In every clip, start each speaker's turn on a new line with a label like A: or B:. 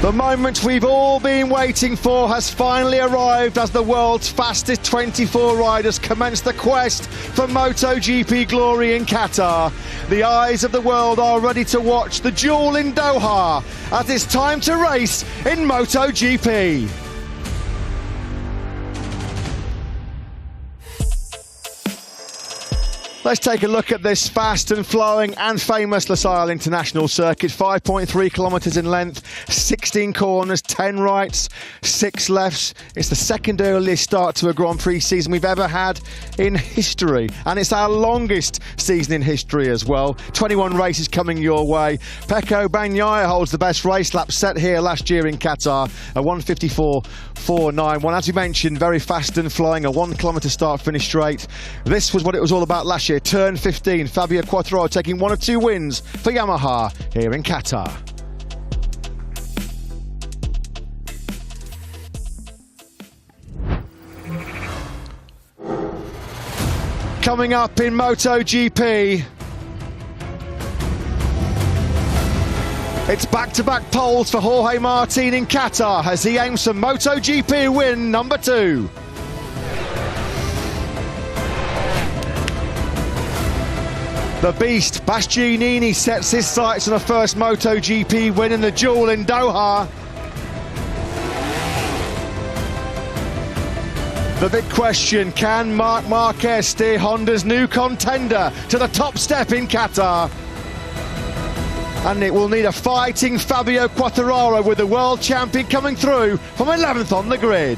A: The moment we've all been waiting for has finally arrived as the world's fastest 24 riders commence the quest for MotoGP glory in Qatar. The eyes of the world are ready to watch the duel in Doha as it's time to race in MotoGP. Let's take a look at this fast and flowing and famous Losail International Circuit. 5.3 kilometres in length, 16 corners, 10 rights, 6 lefts. It's the second earliest start to a Grand Prix season we've ever had in history. And it's our longest season in history as well. 21 races coming your way. Pecco Bagnaia holds the best race lap set here last year in Qatar, a 1:54.491. As we mentioned, very fast and flowing, a 1 kilometre start finish straight. This was what it was all about last year. Turn 15, Fabio Quartararo taking one of 2 wins for Yamaha here in Qatar. Coming up in MotoGP, it's back-to-back poles for Jorge Martin in Qatar as he aims for MotoGP win number 2. The beast, Bastianini, sets his sights on a first MotoGP win in the duel in Doha. The big question, can Marc Marquez steer Honda's new contender to the top step in Qatar? And it will need a fighting Fabio Quartararo with the world champion coming through from 11th on the grid.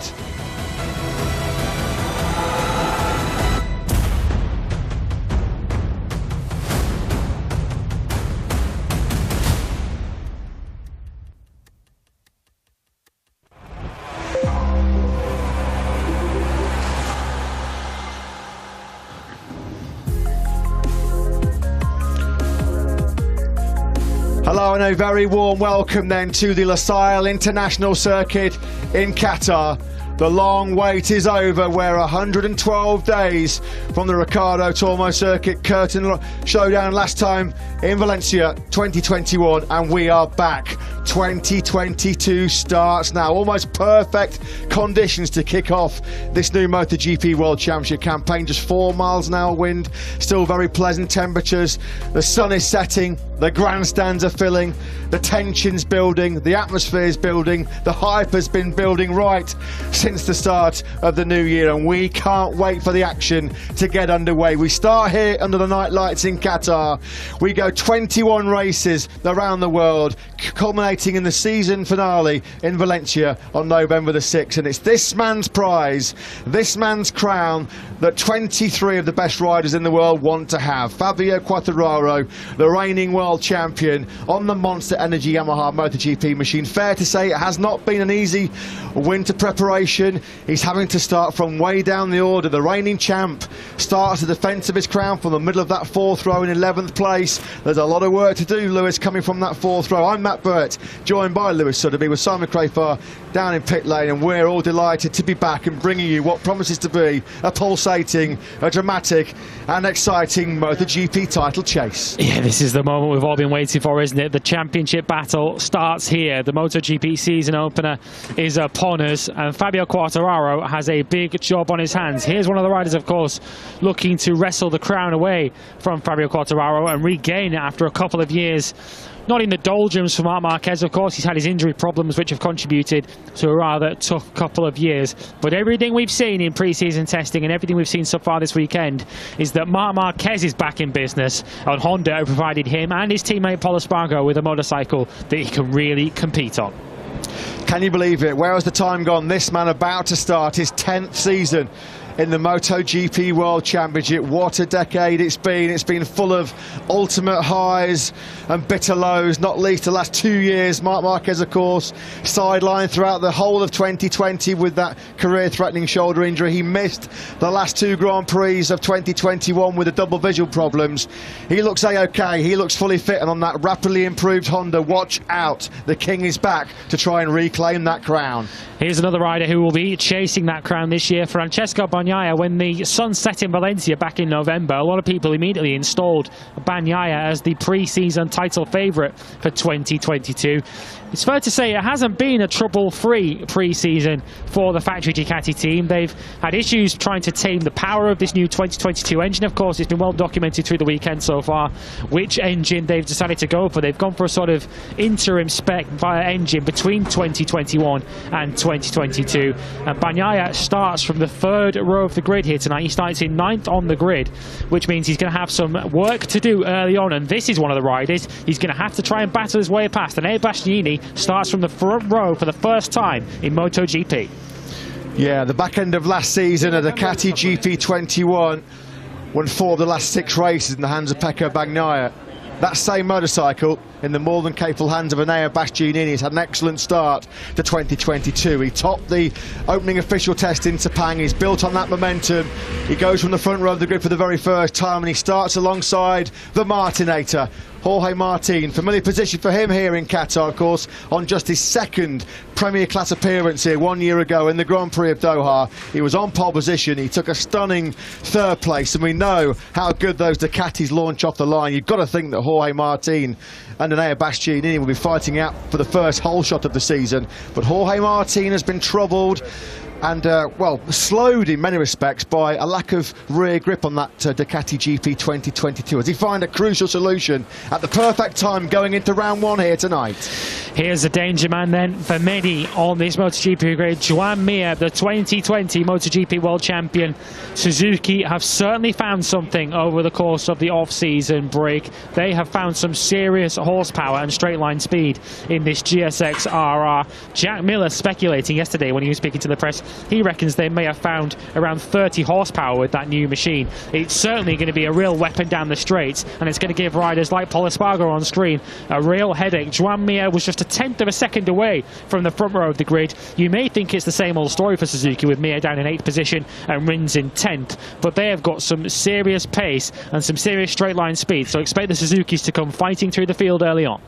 A: Hello and a very warm welcome then to the Losail International Circuit in Qatar. The long wait is over. We're 112 days from the Ricardo Tormo Circuit curtain showdown last time in Valencia 2021, and we are back. 2022 starts now. Almost perfect conditions to kick off this new MotoGP World Championship campaign. Just 4 miles an hour wind, still very pleasant temperatures. The sun is setting, the grandstands are filling, the tension's building, the atmosphere's building, the hype has been building right since the start of the new year, and we can't wait for the action to get underway. We start here under the night lights in Qatar. We go 21 races around the world, culminating in the season finale in Valencia on November the 6th. And it's this man's prize, this man's crown, that 23 of the best riders in the world want to have. Fabio Quartararo, the reigning world champion on the Monster Energy Yamaha MotoGP machine. Fair to say it has not been an easy winter preparation. He's having to start from way down the order. The reigning champ starts the defence of his crown from the middle of that 4th row in 11th place. There's a lot of work to do, Lewis, coming from that 4th row. I'm Matt Burt, joined by Lewis Sotheby with Simon Crafar down in pit lane, and we're all delighted to be back and bringing you what promises to be a pulsating, a dramatic and exciting MotoGP title chase.
B: Yeah, this is the moment we've all been waiting for, isn't it? The championship battle starts here. The MotoGP season opener is upon us, and Fabio Quartararo has a big job on his hands. Here's one of the riders, of course, looking to wrestle the crown away from Fabio Quartararo and regain it after a couple of years. Not in the doldrums for Marc Marquez, of course. He's had his injury problems, which have contributed to a rather tough couple of years. But everything we've seen in pre-season testing and everything we've seen so far this weekend is that Marc Marquez is back in business, and Honda have provided him and his teammate Pol Espargaro with a motorcycle that he can really compete on.
A: Can you believe it? Where has the time gone? This man about to start his 10th season in the MotoGP World Championship. What a decade it's been. It's been full of ultimate highs and bitter lows, not least the last 2 years. Marc Marquez, of course, sidelined throughout the whole of 2020 with that career-threatening shoulder injury. He missed the last 2 Grand Prix of 2021 with the double visual problems. He looks A-OK. He looks fully fit, and on that rapidly improved Honda, watch out. The king is back to try and reclaim that crown.
B: Here's another rider who will be chasing that crown this year, Francesco Bagnaia. Bagnaia. When the sun set in Valencia back in November, a lot of people immediately installed Bagnaia as the pre-season title favourite for 2022. It's fair to say it hasn't been a trouble-free pre-season for the factory Ducati team. They've had issues trying to tame the power of this new 2022 engine. Of course, it's been well documented through the weekend so far which engine they've decided to go for. They've gone for a sort of interim spec via engine between 2021 and 2022. And Bagnaia starts from the third row of the grid here tonight. He starts in 9th on the grid, which means he's going to have some work to do early on. And this is one of the riders he's going to have to try and battle his way past. And Bastianini starts from the front row for the first time in MotoGP.
A: Yeah, the back end of last season, a Ducati GP21 won 4 of the last 6 races in the hands of Pecco Bagnaia. That same motorcycle, in the more than capable hands of Enea Bastianini, has had an excellent start to 2022. He topped the opening official test in Sepang. He's built on that momentum. He goes from the front row of the grid for the very first time, and he starts alongside the Martinator, Jorge Martin. Familiar position for him here in Qatar, of course, on just his second Premier Class appearance here 1 year ago in the Grand Prix of Doha. He was on pole position. He took a stunning 3rd place, and we know how good those Ducatis launch off the line. You've got to think that Jorge Martin and Enea Bastianini will be fighting out for the first whole shot of the season. But Jorge Martin has been troubled and, well, slowed in many respects by a lack of rear grip on that Ducati GP 2022 as he find a crucial solution at the perfect time going into round 1 here tonight.
B: Here's a danger man then for many on this MotoGP grid. Joan Mir, the 2020 MotoGP World Champion. Suzuki have certainly found something over the course of the off-season break. They have found some serious horsepower and straight line speed in this GSX RR. Jack Miller speculating yesterday when he was speaking to the press, he reckons they may have found around 30 horsepower with that new machine. It's certainly going to be a real weapon down the straights, and it's going to give riders like Pol Espargaro on screen a real headache. Joan Mir was just a 1/10 of a second away from the front row of the grid. You may think it's the same old story for Suzuki with Mir down in 8th position and Rins in 10th, but they have got some serious pace and some serious straight line speed, so expect the Suzukis to come fighting through the field early on.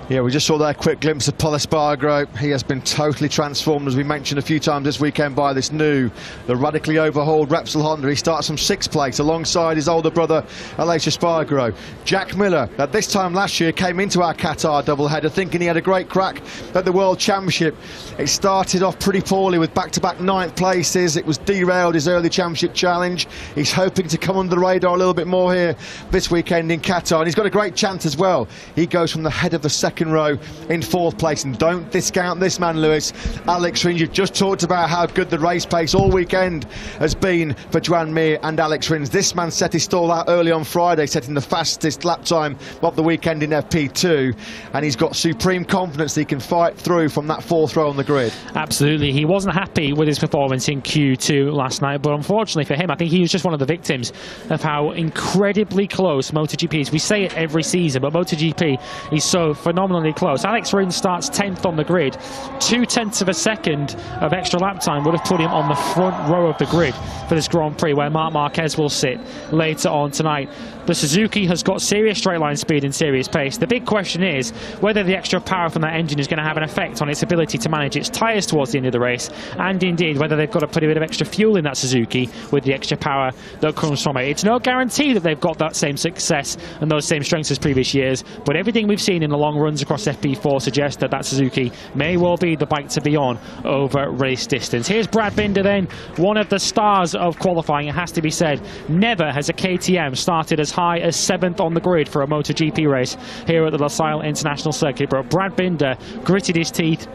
A: Yeah, we just saw that quick glimpse of Pol Espargaro. He has been totally transformed, as we mentioned a few times this weekend, by this the radically overhauled Repsol Honda. He starts from 6th place alongside his older brother, Aleix Espargaro. Jack Miller, at this time last year, came into our Qatar doubleheader thinking he had a great crack at the World Championship. It started off pretty poorly with back-to-back 9th places. It was derailed, his early championship challenge. He's hoping to come under the radar a little bit more here this weekend in Qatar, and he's got a great chance as well. He goes from the head of the second row in 4th place, and don't discount this man, Lewis. Alex Rins, you've just talked about how good the race pace all weekend has been for Joan Mir and Alex Rins. This man set his stall out early on Friday, setting the fastest lap time of the weekend in FP2, and he's got supreme confidence that he can fight through from that 4th row on the grid. Absolutely.
B: He wasn't happy with his performance in Q2 last night, but unfortunately for him, I think he was just one of the victims of how incredibly close MotoGP is. We say it every season, but MotoGP is so phenomenally close. Alex Rins starts 10th on the grid. 0.2 of a second of extra lap time would have put him on the front row of the grid for this Grand Prix, where Marc Marquez will sit later on tonight. The Suzuki has got serious straight line speed and serious pace. The big question is whether the extra power from that engine is going to have an effect on its ability to manage its tyres towards the end of the race, and indeed whether they've got to put a bit of extra fuel in that Suzuki with the extra power that comes from it. It's no guarantee that they've got that same success and those same strengths as previous years, but everything we've seen in the long runs across FP4 suggests that that Suzuki may well be the bike to be on over race distance. Here's Brad Binder then, one of the stars of qualifying, it has to be said. Never has a KTM started as high as 7th on the grid for a MotoGP race here at the Losail International Circuit, but Brad Binder gritted his teeth,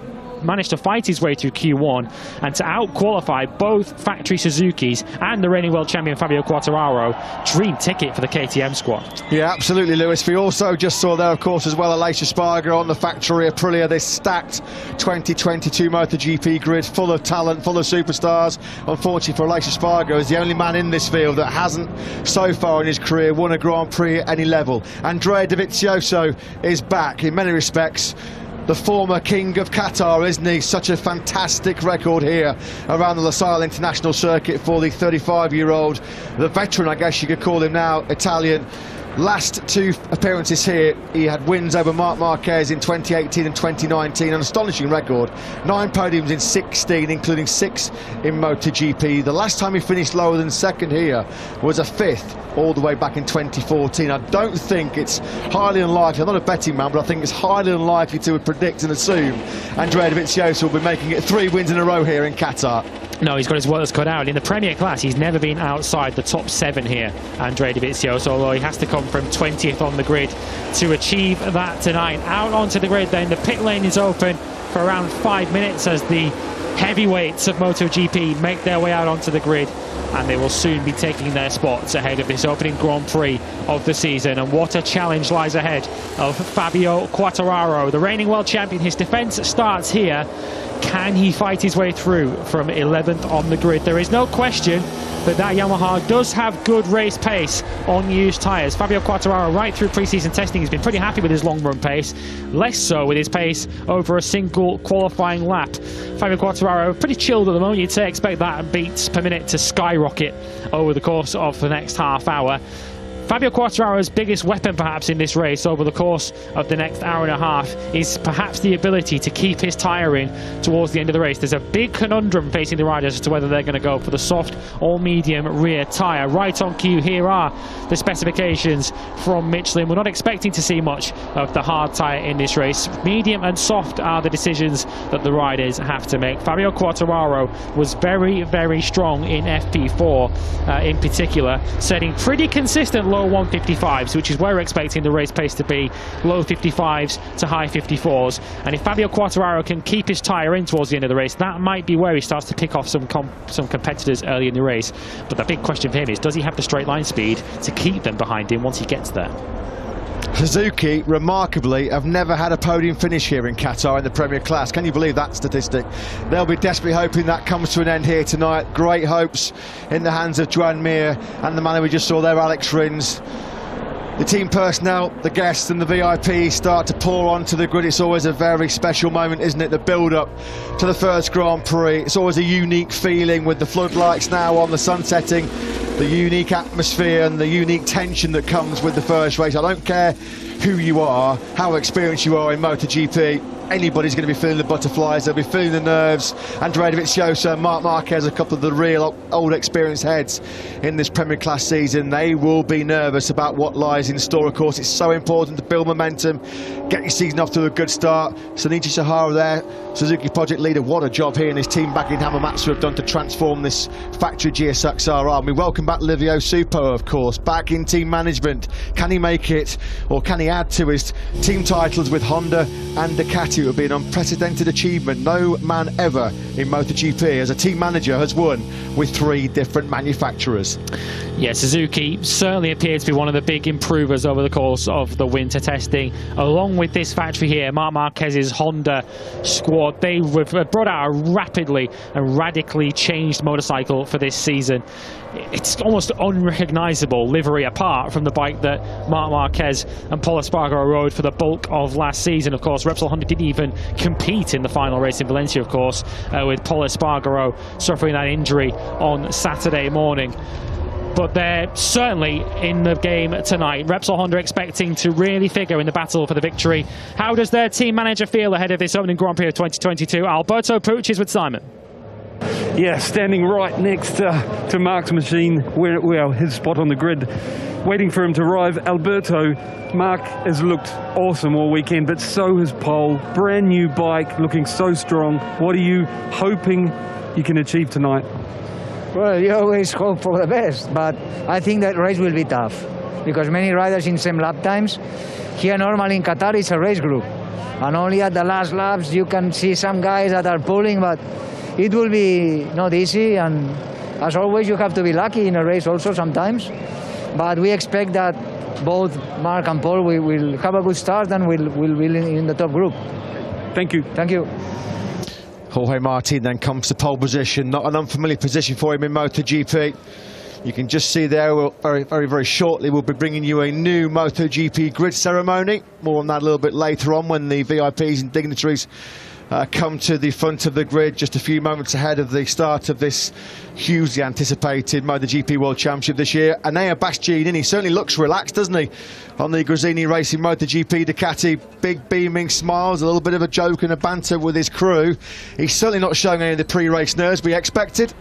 B: managed to fight his way through Q1 and to out-qualify both factory Suzukis and the reigning world champion Fabio Quartararo. Dream ticket for the KTM squad.
A: Yeah, absolutely, Lewis. We also just saw there, of course, as well, Aleix Espargaro on the factory Aprilia, this stacked 2022 MotoGP grid full of talent, full of superstars. Unfortunately for Aleix Espargaro, is the only man in this field that hasn't so far in his career won a Grand Prix at any level. Andrea Dovizioso is back in many respects. The former king of Qatar, isn't he? Such a fantastic record here around the Losail International Circuit for the 35-year-old, the veteran, I guess you could call him now, Italian. Last two appearances here, he had wins over Marc Marquez in 2018 and 2019, an astonishing record. 9 podiums in 16, including 6 in MotoGP. The last time he finished lower than second here was a 5th, all the way back in 2014. I don't think it's highly unlikely, I'm not a betting man, but I think it's highly unlikely to predict and assume Andrea Dovizioso will be making it 3 wins in a row here in Qatar.
B: No, he's got his work cut out. In the Premier class, he's never been outside the top 7 here, Andrea Dovizioso, although he has to come from 20th on the grid to achieve that tonight. Out onto the grid then, the pit lane is open for around 5 minutes as the heavyweights of MotoGP make their way out onto the grid, and they will soon be taking their spots ahead of this opening Grand Prix of the season. And what a challenge lies ahead of Fabio Quartararo, the reigning world champion. His defence starts here. Can he fight his way through from 11th on the grid? There is no question that Yamaha does have good race pace on used tyres. Fabio Quartararo, right through pre-season testing, has been pretty happy with his long run pace, less so with his pace over a single qualifying lap. Fabio Quartararo pretty chilled at the moment. You'd say expect that beats per minute to skyrocket over the course of the next half hour. Fabio Quartararo's biggest weapon perhaps in this race over the course of the next hour and a half is perhaps the ability to keep his tyre in towards the end of the race. There's a big conundrum facing the riders as to whether they're going to go for the soft or medium rear tyre. Right on cue, here are the specifications from Michelin. We're not expecting to see much of the hard tyre in this race. Medium and soft are the decisions that the riders have to make. Fabio Quartararo was very, very strong in FP4 in particular, setting pretty consistent low 155s, which is where we're expecting the race pace to be, low 55s to high 54s. And if Fabio Quartararo can keep his tyre in towards the end of the race, that might be where he starts to pick off some competitors early in the race. But the big question for him is, does he have the straight line speed to keep them behind him once he gets there?
A: Suzuki, remarkably, have never had a podium finish here in Qatar in the Premier class. Can you believe that statistic? They'll be desperately hoping that comes to an end here tonight. Great hopes in the hands of Joan Mir and the man we just saw there, Alex Rins. The team personnel, the guests and the VIPs start to pour onto the grid. It's always a very special moment, isn't it? The build-up to the first Grand Prix. It's always a unique feeling with the floodlights now on, the sun setting, the unique atmosphere and the unique tension that comes with the first race. I don't care who you are, how experienced you are in MotoGP, anybody's going to be feeling the butterflies, they'll be feeling the nerves. Andrea Dovizioso, Marc Marquez, a couple of the real old experienced heads in this Premier Class season, they will be nervous about what lies in store. Of course, it's so important to build momentum, get your season off to a good start. Sonichi Sahara there, Suzuki project leader, what a job he and his team back in Hamamatsu have done to transform this factory GSX-R. We welcome back Livio Supo, of course, back in team management. Can he make it, or can he add to his team titles with Honda and Ducati? It would be an unprecedented achievement. No man ever in MotoGP as a team manager has won with 3 different manufacturers.
B: Yeah, Suzuki certainly appeared to be one of the big improvers over the course of the winter testing. Along with this factory here, Marc Marquez's Honda squad, they brought out a rapidly and radically changed motorcycle for this season. It's almost unrecognisable livery apart from the bike that Marc Marquez and Pol Espargaro rode for the bulk of last season. Of course, Repsol Honda didn't even compete in the final race in Valencia, of course, with Pol Espargaro suffering that injury on Saturday morning. But they're certainly in the game tonight. Repsol Honda expecting to really figure in the battle for the victory. How does their team manager feel ahead of this opening Grand Prix of 2022? Alberto Pucci is with Simon.
C: Yeah, standing right next to Marc's machine, where his spot on the grid, waiting for him to arrive. Alberto, Marc has looked awesome all weekend, but so has Pol. Brand new bike, looking so strong. What are you hoping you can achieve tonight?
D: Well, you always hope for the best, but I think that race will be tough because many riders in same lap times. Here normally in Qatar it's a race group, and only at the last laps you can see some guys that are pulling, but it will be not easy, and as always you have to be lucky in a race also sometimes. But we expect that both Marc and Pol will have a good start and will be in the top group.
C: Thank you.
D: Thank you.
A: Jorge Martin then comes to pole position, not an unfamiliar position for him in MotoGP. You can just see there, very shortly we'll be bringing you a new MotoGP grid ceremony. More on that a little bit later on when the VIPs and dignitaries come to the front of the grid just a few moments ahead of the start of this hugely anticipated MotoGP World Championship this year. Enea Bastianini certainly looks relaxed, doesn't he, on the Gresini Racing MotoGP Ducati. Big beaming smiles, a little bit of a joke and a banter with his crew. He's certainly not showing any of the pre-race nerves we expected.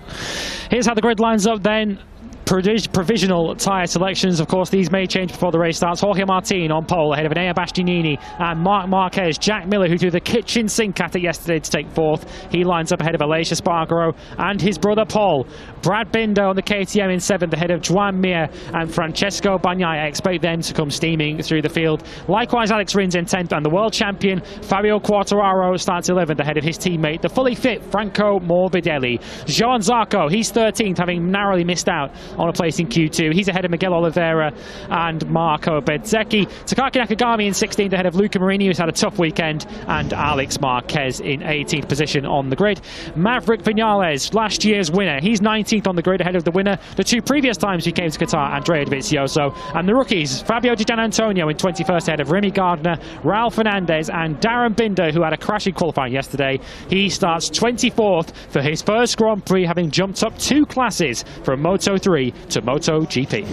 B: Here's how the grid lines up then. Provisional tyre selections, of course, these may change before the race starts. Jorge Martin on pole ahead of Enea Bastianini and Marc Marquez. Jack Miller, who threw the kitchen sink at it yesterday to take fourth, he lines up ahead of Aleix Espargaro and his brother Paul. Brad Binder on the KTM in seventh ahead of Joan Mir and Francesco Bagnaia. Expect them to come steaming through the field. Likewise, Alex Rins in 10th, and the world champion Fabio Quartararo starts 11th ahead of his teammate, the fully fit Franco Morbidelli. Joan Zarco, he's 13th, having narrowly missed out on a place in Q2. He's ahead of Miguel Oliveira and Marco Bezzecchi. Takaki Nakagami in 16th ahead of Luca Marini, who's had a tough weekend, and Alex Marquez in 18th position on the grid. Maverick Vinales, last year's winner, he's 19th on the grid ahead of the winner the two previous times he came to Qatar, Andrea Dovizioso. And the rookies, Fabio Di Giannantonio in 21st ahead of Remy Gardner, Raul Fernandez and Darren Binder, who had a crash in qualifying yesterday. He starts 24th for his first Grand Prix, having jumped up 2 classes from Moto3 to MotoGP.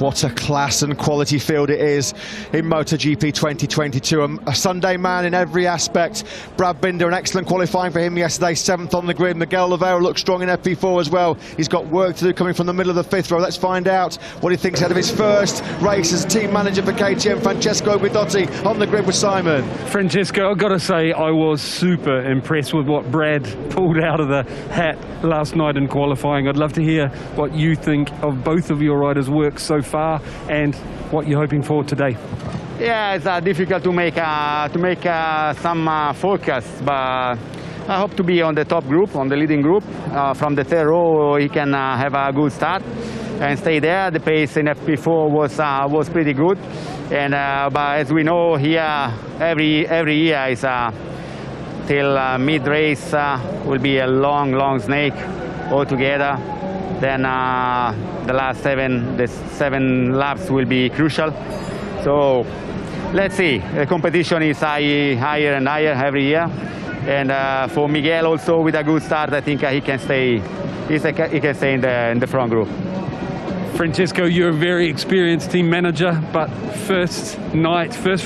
A: What a class and quality field it is in MotoGP 2022. A Sunday man in every aspect. Brad Binder, an excellent qualifying for him yesterday, 7th on the grid. Miguel Oliveira looks strong in FP4 as well. He's got work to do coming from the middle of the 5th row. Let's find out what he thinks ahead of his first race as team manager for KTM, Francesco Guidotti, on the grid with Simon.
C: Francesco, I've got to say I was super impressed with what Brad pulled out of the hat last night in qualifying. I'd love to hear what you think of both of your riders' work so far and what you're hoping for today.
E: Yeah, it's difficult to make some forecasts, but I hope to be on the top group, on the leading group. From the 3rd row, he can have a good start and stay there. The pace in FP4 was pretty good, and but as we know here, every year is till mid-race will be a long snake altogether. Then the last 7 laps will be crucial. So let's see. The competition is higher and higher every year. And for Miguel also, with a good start, I think he can stay. He can stay in the front group.
C: Francesco, you're a very experienced team manager, but first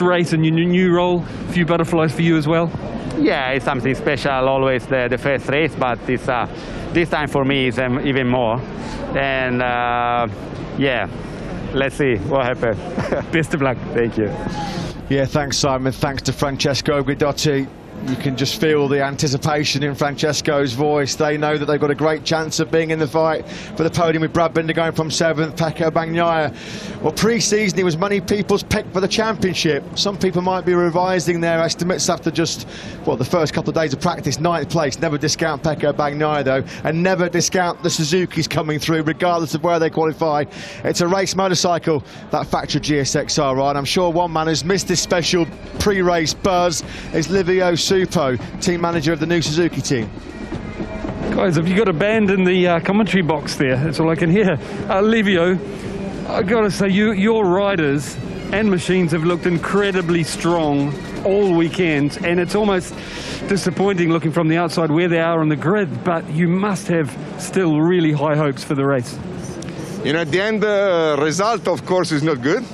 C: race in your new role, a few butterflies for you as well?
E: Yeah, it's something special, always the first race, but it's, this time for me is even more. And yeah, let's see what happens.
C: Best of luck.
E: Thank you.
A: Yeah, thanks Simon, thanks to Francesco Guidotti. You can just feel the anticipation in Francesco's voice. They know that they've got a great chance of being in the fight for the podium, with Brad Binder going from 7th, Pecco Bagnaia. Well, pre-season he was many people's pick for the championship. Some people might be revising their estimates after just, well, the first couple of days of practice. 9th place. Never discount Pecco Bagnaia though, and never discount the Suzukis coming through regardless of where they qualify. It's a race motorcycle, that factory GSXR ride. I'm sure one man who's missed this special pre-race buzz is Livio Supo, team manager of the new Suzuki team.
C: Guys, have you got a band in the commentary box there? That's all I can hear. Livio, I've got to say, your riders and machines have looked incredibly strong all weekend, and it's almost disappointing looking from the outside where they are on the grid, but you must have still really high hopes for the race.
F: You know, at the end, the result, of course, is not good,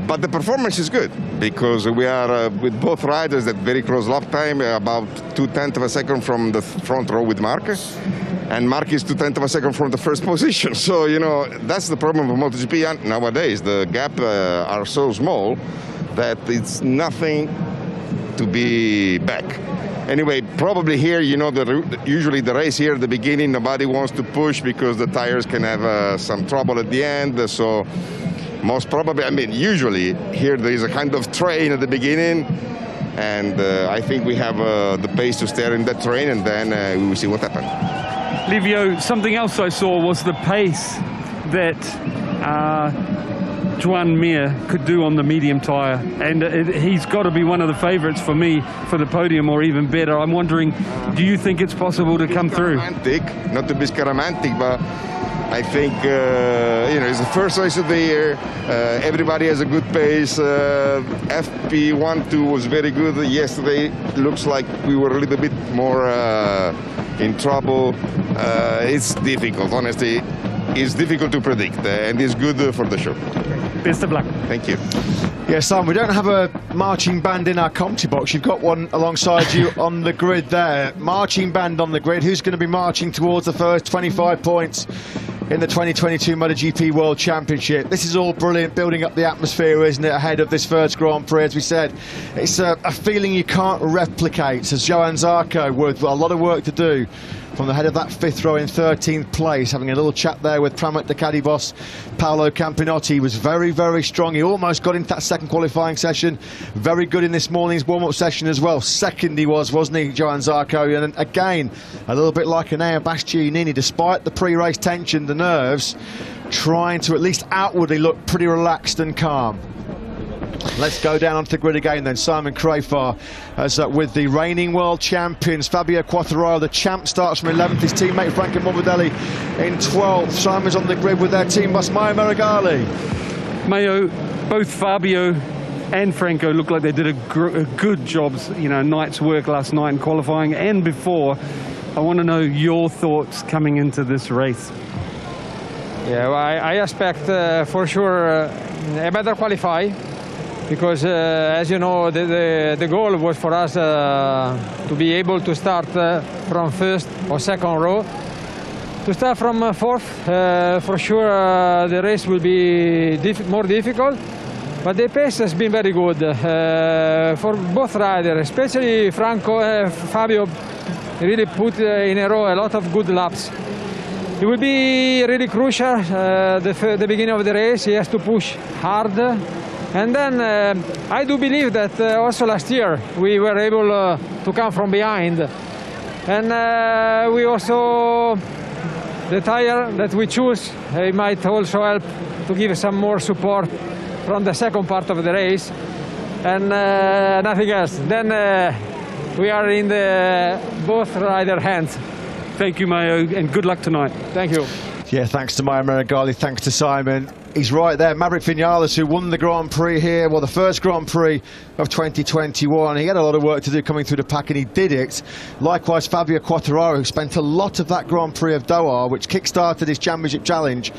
F: but the performance is good, because we are with both riders at very close lap time, about 0.2 of a second from the front row with Marc, and Marc is 0.2 of a second from the first position. So, you know, that's the problem of MotoGP nowadays. The gap are so small that it's nothing to be back. Anyway, probably here, you know, usually the race here at the beginning, nobody wants to push because the tires can have some trouble at the end. So most probably, I mean, usually here there is a kind of train at the beginning, and I think we have the pace to steer in that train, and then we will see what happens.
C: Livio, something else I saw was the pace that Joan Mir could do on the medium tyre, and he's got to be one of the favourites for me for the podium, or even better. I'm wondering, do you think it's possible to come through?
F: Not to be scaramantic, but I think, it's the first race of the year. Everybody has a good pace. FP1-2 was very good yesterday. Looks like we were a little bit more in trouble. It's difficult, honestly. It's difficult to predict, and it's good for the show.
C: Best of luck.
F: Thank you.
A: Yes, Simon, we don't have a marching band in our commentary box. You've got one alongside you on the grid there. Marching band on the grid. Who's going to be marching towards the first 25 points in the 2022 MotoGP World Championship? This is all brilliant, building up the atmosphere, isn't it, ahead of this first Grand Prix, as we said. It's a feeling you can't replicate, as Johann Zarco with a lot of work to do from the head of that fifth row in 13th place, having a little chat there with Pramac Ducati boss Paolo Campinotti. He was very, very strong. He almost got into that second qualifying session. Very good in this morning's warm-up session as well. Second he was, wasn't he, Johann Zarco? And again, a little bit like Enea Bastianini, despite the pre-race tension, the nerves, trying to at least outwardly look pretty relaxed and calm. Let's go down onto the grid again then. Simon Crafar as with the reigning world champions. Fabio Quartararo, the champ, starts from 11th. His teammate Franco Morbidelli in 12th. Simon's on the grid with their team boss Maio Meregali.
C: Mayo, both Fabio and Franco look like they did a good job, night's work last night in qualifying and before. I want to know your thoughts coming into this race.
G: Yeah, well, I expect for sure a better qualify. Because, as you know, the goal was for us to be able to start from first or second row. To start from fourth, for sure the race will be more difficult, but the pace has been very good for both riders, especially Fabio really put in a row a lot of good laps. It will be really crucial, the beginning of the race. He has to push hard. And then I do believe that also last year we were able to come from behind. And we also, the tire that we choose, it might also help to give some more support from the second part of the race. And nothing else. Then we are in the both rider hands.
C: Thank you, Mayo, and good luck tonight.
G: Thank you.
A: Yeah, thanks to Maio Meregali, thanks to Simon. He's right there, Maverick Vinales, who won the Grand Prix here, well, the first Grand Prix of 2021. He had a lot of work to do coming through the pack, and he did it. Likewise, Fabio Quartararo, who spent a lot of that Grand Prix of Doha, which kick-started his championship challenge.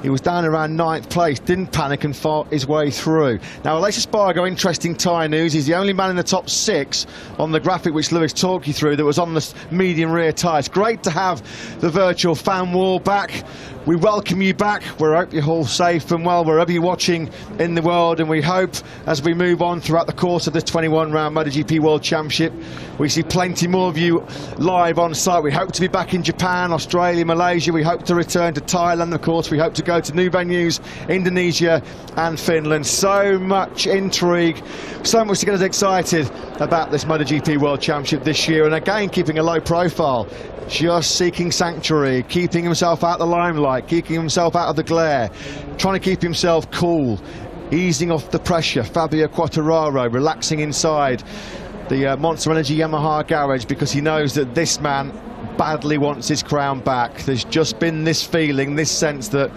A: He was down around 9th place, didn't panic and fought his way through. Now, Aleix Espargaro, interesting tyre news. He's the only man in the top 6 on the graphic which Lewis talked you through that was on the medium rear tyres. Great to have the virtual fan wall back. We welcome you back. We hope you're all safe and well wherever you're watching in the world, and we hope as we move on throughout the course of this 21-round MotoGP World Championship, we see plenty more of you live on site. We hope to be back in Japan, Australia, Malaysia. We hope to return to Thailand, of course. We hope to go to new venues, Indonesia and Finland. So much intrigue, so much to get us excited about this MotoGP World Championship this year, and again keeping a low profile, just seeking sanctuary, keeping himself out of the limelight, keeping himself out of the glare, trying to keep himself cool, easing off the pressure. Fabio Quartararo relaxing inside the Monster Energy Yamaha garage because he knows that this man badly wants his crown back. There's just been this feeling, this sense that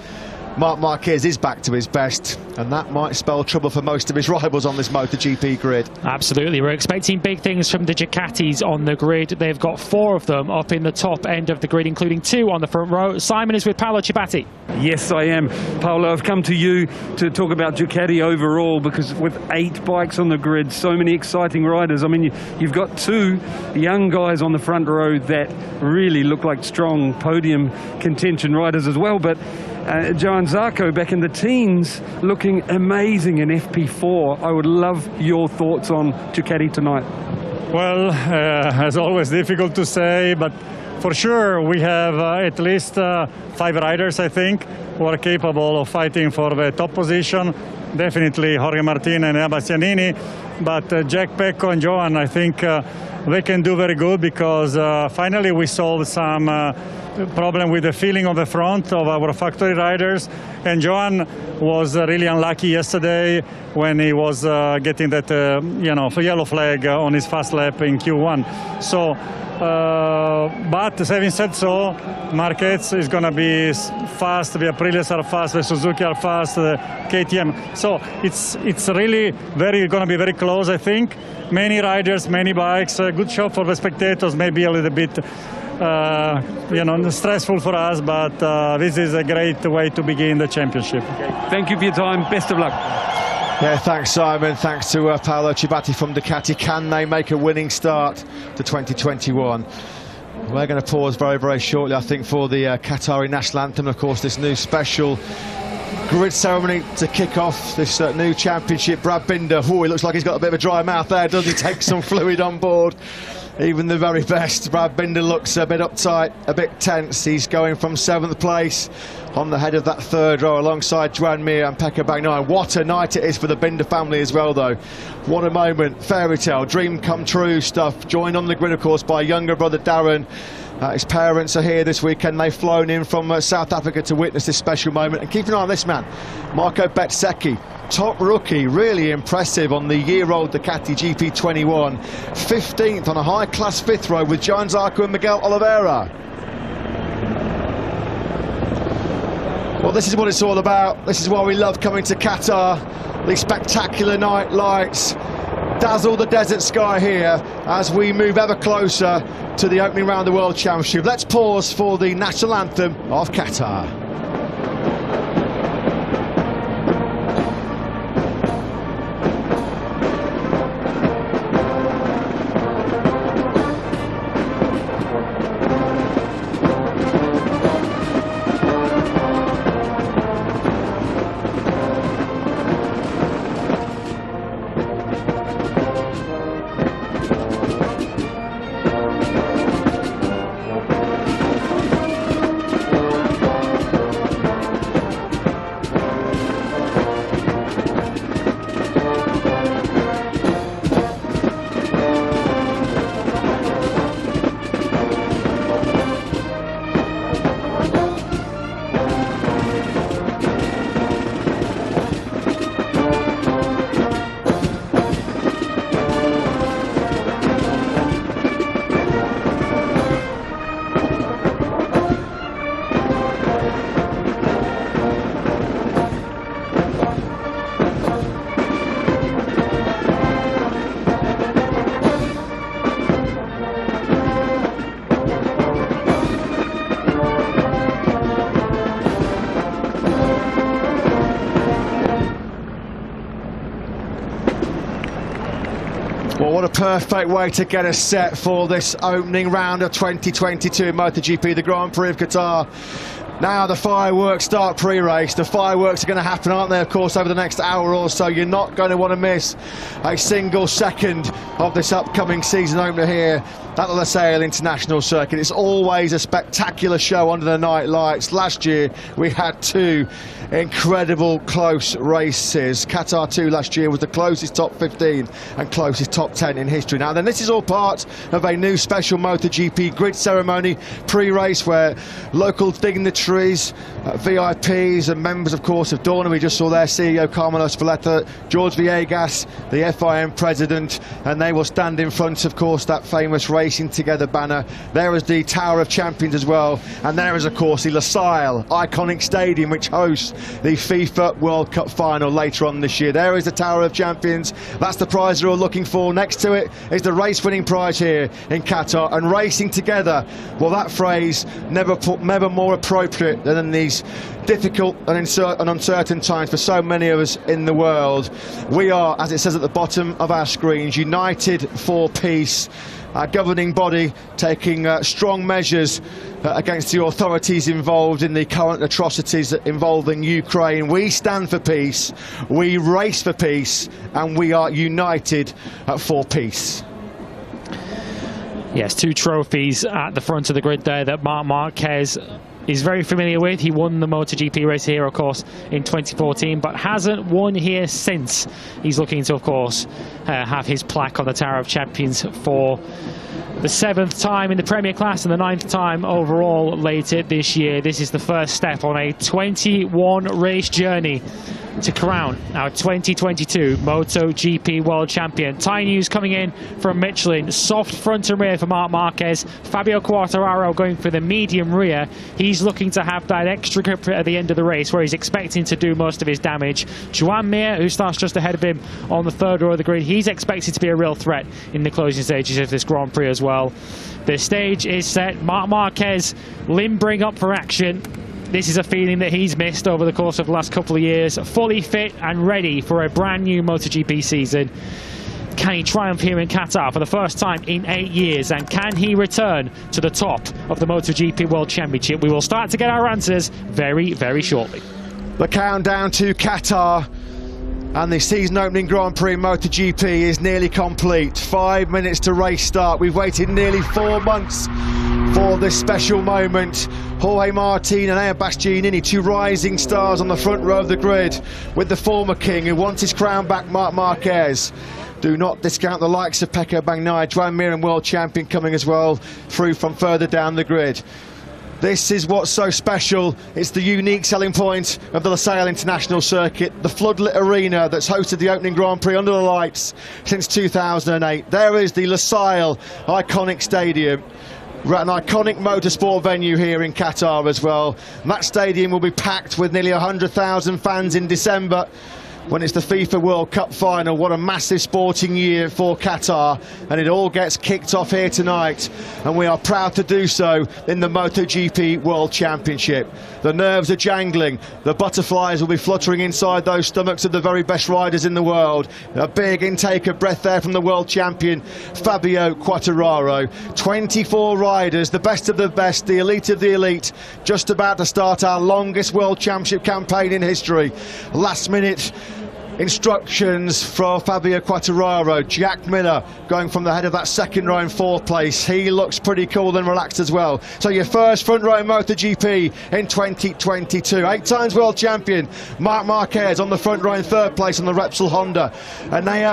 A: Marc Marquez is back to his best, and that might spell trouble for most of his rivals on this MotoGP grid.
B: Absolutely, we're expecting big things from the Ducatis on the grid. They've got 4 of them up in the top end of the grid, including 2 on the front row. Simon is with Paolo Ciabatti.
C: Yes, I am. Paolo, I've come to you to talk about Ducati overall, because with 8 bikes on the grid, so many exciting riders. I mean, you've got 2 young guys on the front row that really look like strong podium contention riders as well, but Johann Zarco back in the teens looking amazing in FP4. I would love your thoughts on Ducati tonight.
H: Well, as always, difficult to say, but for sure we have at least 5 riders, I think, who are capable of fighting for the top position. Definitely Jorge Martin and Bastianini, but Jack Pecco and Johan, I think they can do very good, because finally we solved some problem with the feeling on the front of our factory riders. And Johan was really unlucky yesterday when he was getting that yellow flag on his fast lap in Q1. So, but having said so, Marquez is going to be fast, the Aprilias are fast, the Suzuki are fast, the KTM. So it's really going to be very close, I think. Many riders, many bikes, a good show for the spectators, maybe a little bit stressful for us, but this is a great way to begin the championship.
C: Thank you for your time. Best of luck.
A: Yeah, thanks, Simon. Thanks to Paolo Cibatti from Ducati. Can they make a winning start to 2021? We're going to pause very, very shortly, I think, for the Qatari national anthem. Of course, this new special grid ceremony to kick off this new championship. Brad Binder, he looks like he's got a bit of a dry mouth there, doesn't he? Take some fluid on board. Even the very best. Brad Binder looks a bit uptight, a bit tense. He's going from 7th place on the head of that 3rd row alongside Joan Mir and Pekka Bagnaia. What a night it is for the Binder family as well, though. What a moment. Fairy tale, dream come true stuff. Joined on the grid, of course, by younger brother Darren. His parents are here this weekend. They've flown in from South Africa to witness this special moment. And keep an eye on this man, Marco Bezzecchi. Top rookie, really impressive on the year-old Ducati GP21. 15th on a high-class 5th row with Joan Zarco and Miguel Oliveira. Well, this is what it's all about. This is why we love coming to Qatar. These spectacular night lights dazzle the desert sky here as we move ever closer to the opening round of the World Championship. Let's pause for the national anthem of Qatar. Well, what a perfect way to get us set for this opening round of 2022 MotoGP, the Grand Prix of Qatar. Now the fireworks start pre-race. The fireworks are going to happen, aren't they, of course, over the next hour or so. You're not going to want to miss a single second of this upcoming season opener here at the Losail International Circuit. It's always a spectacular show under the night lights. Last year we had two incredible close races. Qatar 2 last year was the closest top 15 and closest top 10 in history. Now then, this is all part of a new special MotoGP grid ceremony pre-race where local dignitaries, VIPs and members, of course, of Dorna, we just saw their CEO Carmelos Valletta, George Villegas, the FIM president, and they will stand in front, of course, that famous Racing Together banner. There is the Tower of Champions as well, and there is, of course, the Losail iconic stadium which hosts the FIFA World Cup final later on this year. There is the Tower of Champions. That's the prize they're all looking for. Next to it is the race-winning prize here in Qatar, and Racing Together, well, that phrase never more appropriate than in these difficult and uncertain times for so many of us in the world. We are, as it says at the bottom of our screens, united for peace. Our governing body taking strong measures against the authorities involved in the current atrocities involving Ukraine. We stand for peace, we race for peace, and we are united for peace.
B: Yes, two trophies at the front of the grid there that Marc Marquez is very familiar with. He won the MotoGP race here, of course, in 2014, but hasn't won here since. He's looking to, of course, have his plaque on the Tower of Champions for The 7th time in the Premier Class and the 9th time overall later this year. This is the first step on a 21 race journey to crown our 2022 MotoGP World Champion. Tyre news coming in from Michelin. Soft front and rear for Marc Marquez. Fabio Quartararo going for the medium rear. He's looking to have that extra grip at the end of the race where he's expecting to do most of his damage. Joan Mir, who starts just ahead of him on the 3rd row of the grid, he's expected to be a real threat in the closing stages of this Grand Prix as well. The stage is set. Marc Marquez limbering up for action. This is a feeling that he's missed over the course of the last couple of years. Fully fit and ready for a brand new MotoGP season. Can he triumph here in Qatar for the first time in 8 years? And can he return to the top of the MotoGP World Championship? We will start to get our answers very, very shortly.
A: The countdown to Qatar and the season opening Grand Prix MotoGP is nearly complete. 5 minutes to race start. We've waited nearly 4 months for this special moment. Jorge Martin and Enea Bastianini, two rising stars on the front row of the grid, with the former king who wants his crown back, Marc Marquez. Do not discount the likes of Pecco Bagnaia, Joan Mir, and world champion coming as well through from further down the grid. This is what's so special. It's the unique selling point of the Losail International Circuit, the floodlit arena that's hosted the opening Grand Prix under the lights since 2008. There is the Losail iconic stadium. We're at an iconic motorsport venue here in Qatar as well. And that stadium will be packed with nearly 100,000 fans in December when it's the FIFA World Cup final. What a massive sporting year for Qatar, and it all gets kicked off here tonight, and we are proud to do so in the MotoGP World Championship. The nerves are jangling, the butterflies will be fluttering inside those stomachs of the very best riders in the world. A big intake of breath there from the world champion Fabio Quartararo. 24 riders, the best of the best, the elite of the elite, just about to start our longest World Championship campaign in history. Last minute instructions for Fabio Quartararo. Jack Miller going from the head of that second row in 4th place. He looks pretty cool and relaxed as well. So your first front row MotoGP in 2022. 8 times world champion Marc Marquez on the front row in 3rd place on the Repsol Honda. Enea